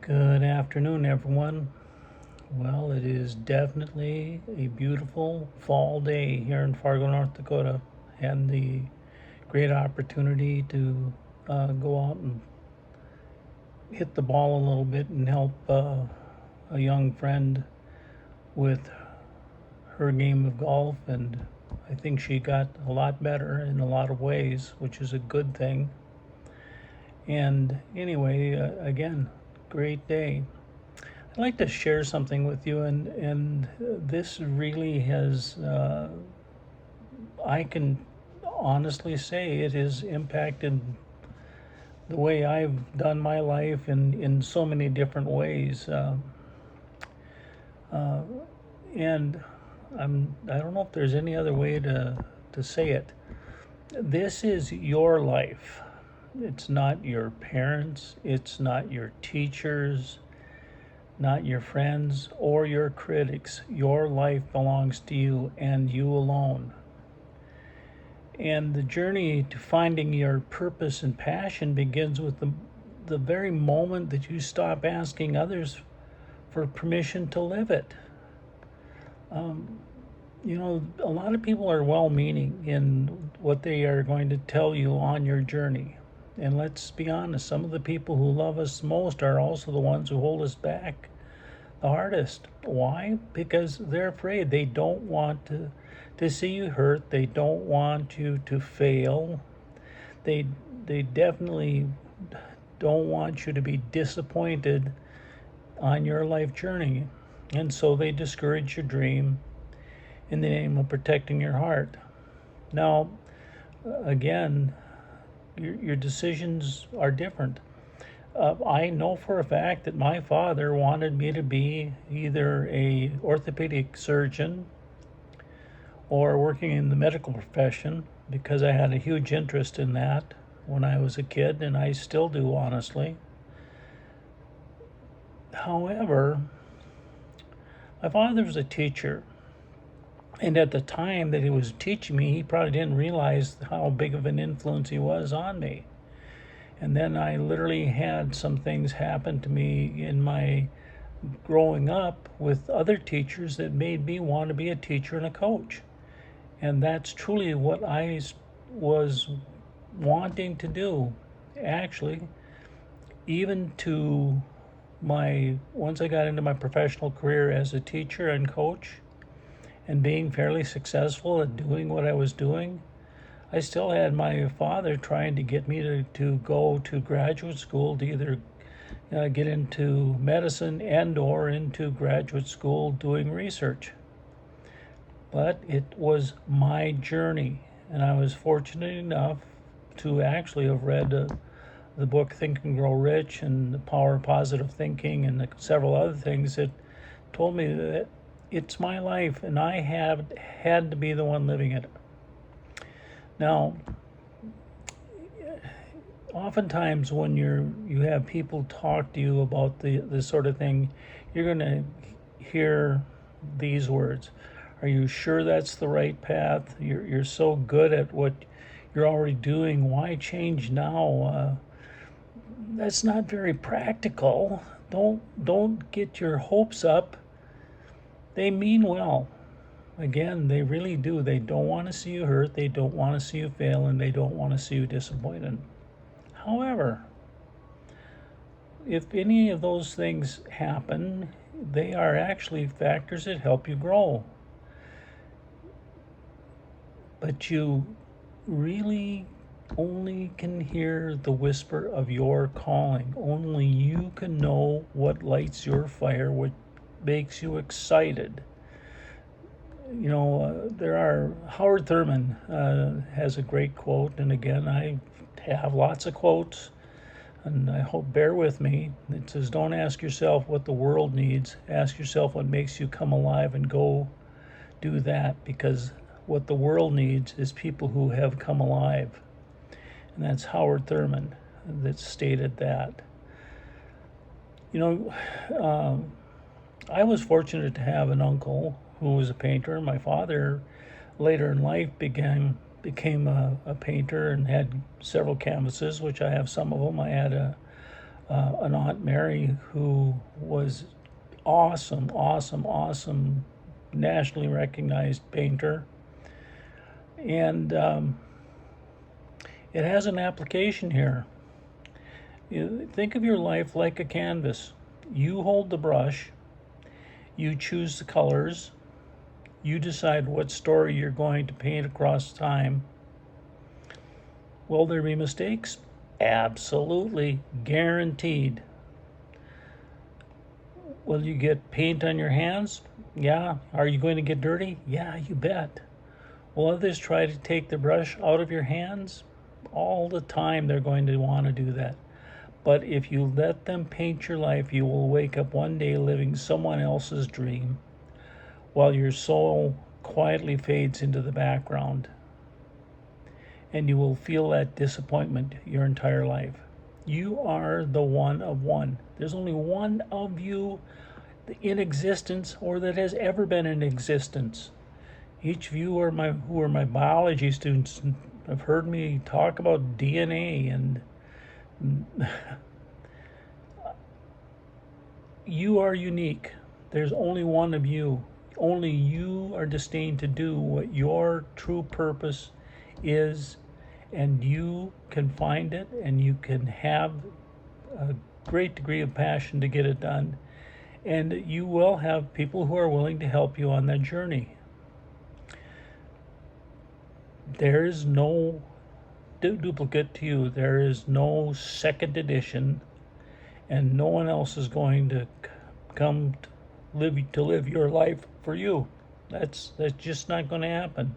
Good afternoon, everyone. Well, it is definitely a beautiful fall day here in Fargo, North Dakota. Had the great opportunity to go out and hit the ball a little bit and help a young friend with her game of golf, and I think she got a lot better in a lot of ways, which is a good thing. And anyway, again, great day. I'd like to share something with you, and this really has, I can honestly say it has impacted the way I've done my life in so many different ways. Uh, and I don't know if there's any other way to say it. This is your life. It's not your parents, it's not your teachers, not your friends or your critics. Your life belongs to you and you alone. And the journey to finding your purpose and passion begins with the very moment that you stop asking others for permission to live it. Um, a lot of people are well meaning in what they are going to tell you on your journey. And let's be honest, some of the people who love us most are also the ones who hold us back the hardest. Why? Because they're afraid. They don't want to see you hurt. They don't want you to fail. They they definitely don't want you to be disappointed on your life journey. And so they discourage your dream in the name of protecting your heart. Now, again, your decisions are different. I know for a fact that my father wanted me to be either a orthopedic surgeon or working in the medical profession because I had a huge interest in that when I was a kid, and I still do, honestly. However, my father was a teacher, and at the time that he was teaching me, he probably didn't realize how big of an influence he was on me. And then I literally had some things happen to me in my growing up with other teachers that made me want to be a teacher and a coach. And that's truly what I was wanting to do. Actually, even to once I got into my professional career as a teacher and coach and being fairly successful at doing what I was doing, I still had my father trying to get me to go to graduate school to either get into medicine and or into graduate school doing research. But it was my journey, and I was fortunate enough to actually have read the book Think and Grow Rich and The Power of Positive Thinking and several other things that told me that it's my life and I have had to be the one living it. Now, oftentimes when you have people talk to you about this sort of thing, you're going to hear these words. Are you sure that's the right path? You're so good at what you're already doing. Why change now? That's not very practical. Don't get your hopes up. They mean well. Again, they really do. They don't want to see you hurt. They don't want to see you fail, and they don't want to see you disappointed. However, if any of those things happen, they are actually factors that help you grow. But you really only can hear the whisper of your calling. Only you can know what lights your fire, what makes you excited. There are, Howard Thurman has a great quote, and again, I have lots of quotes, and I hope bear with me. It says, don't ask yourself what the world needs, ask yourself what makes you come alive and go do that, because what the world needs is people who have come alive. And that's Howard Thurman that stated that. I was fortunate to have an uncle who was a painter. My father later in life became a painter and had several canvases, which I have some of them. I had a an Aunt Mary who was awesome, awesome, awesome, nationally recognized painter. And it has an application here. You think of your life like a canvas. You hold the brush, you choose the colors, you decide what story you're going to paint across time. Will there be mistakes? Absolutely, guaranteed. Will you get paint on your hands? Yeah. Are you going to get dirty? Yeah, you bet. Will others try to take the brush out of your hands? All the time they're going to want to do that. But if you let them paint your life, you will wake up one day living someone else's dream while your soul quietly fades into the background. And you will feel that disappointment your entire life. You are the one of one. There's only one of you in existence or that has ever been in existence. Each of you who are my biology students have heard me talk about DNA, and you are unique. There's only one of you. Only you are destined to do what your true purpose is, and you can find it, and you can have a great degree of passion to get it done. And you will have people who are willing to help you on that journey. There is no duplicate to you. There is no second edition, and no one else is going to come to live your life for you. That's just not going to happen.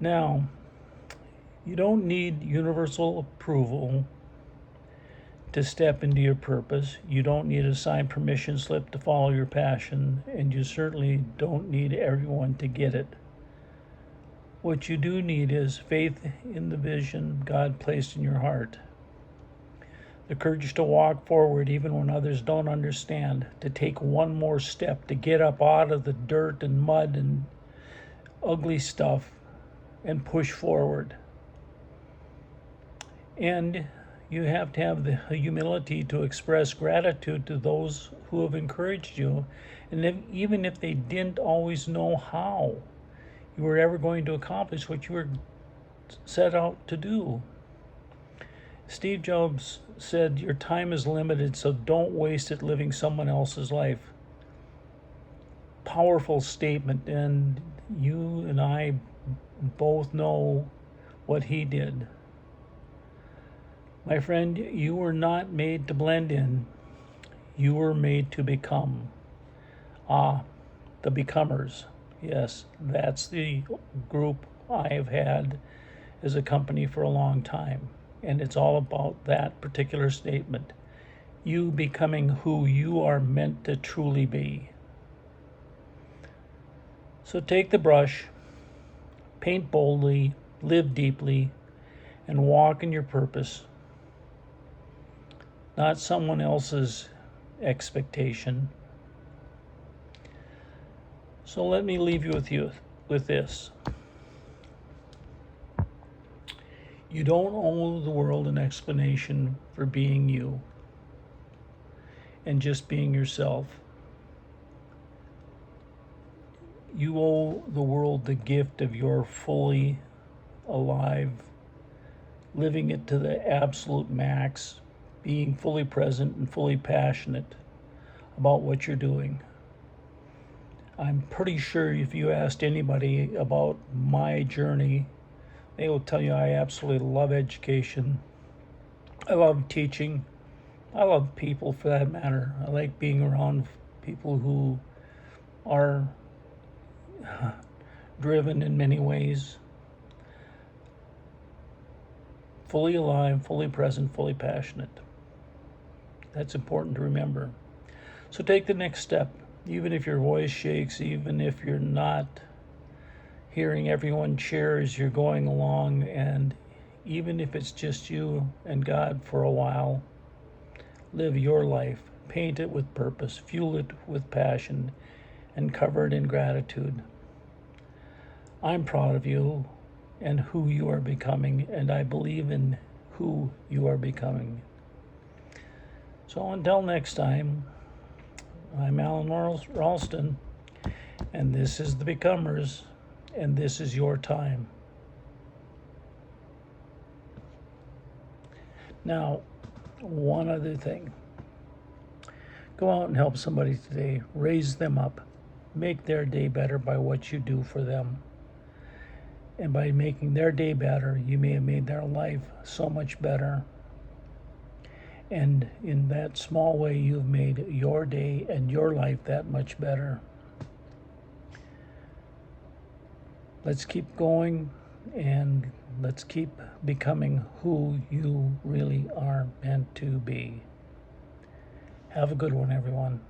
Now, you don't need universal approval to step into your purpose. You don't need a signed permission slip to follow your passion, and you certainly don't need everyone to get it. What you do need is faith in the vision God placed in your heart, the courage to walk forward even when others don't understand, to take one more step, to get up out of the dirt and mud and ugly stuff and push forward. And you have to have the humility to express gratitude to those who have encouraged you, and even if they didn't always know how you were ever going to accomplish what you were set out to do. Steve Jobs said, "Your time is limited, so don't waste it living someone else's life." Powerful statement, and you and I both know what he did. My friend, you were not made to blend in. You were made to become. The becomers. Yes, that's the group I've had as a company for a long time. And it's all about that particular statement. You becoming who you are meant to truly be. So take the brush, paint boldly, live deeply, and walk in your purpose. Not someone else's expectation. So let me leave you with this. You don't owe the world an explanation for being you and just being yourself. You owe the world the gift of your fully alive, living it to the absolute max, being fully present and fully passionate about what you're doing. I'm pretty sure if you asked anybody about my journey, they will tell you I absolutely love education. I love teaching. I love people for that matter. I like being around people who are driven in many ways. Fully alive, fully present, fully passionate. That's important to remember. So take the next step. Even if your voice shakes, even if you're not hearing everyone cheer as you're going along, and even if it's just you and God for a while, live your life, paint it with purpose, fuel it with passion, and cover it in gratitude. I'm proud of you and who you are becoming, and I believe in who you are becoming. So until next time, I'm Alan Ralston, and this is The Becomers, and this is your time. Now, one other thing. Go out and help somebody today. Raise them up. Make their day better by what you do for them. And by making their day better, you may have made their life so much better. And in that small way, you've made your day and your life that much better. Let's keep going, and let's keep becoming who you really are meant to be. Have a good one, everyone.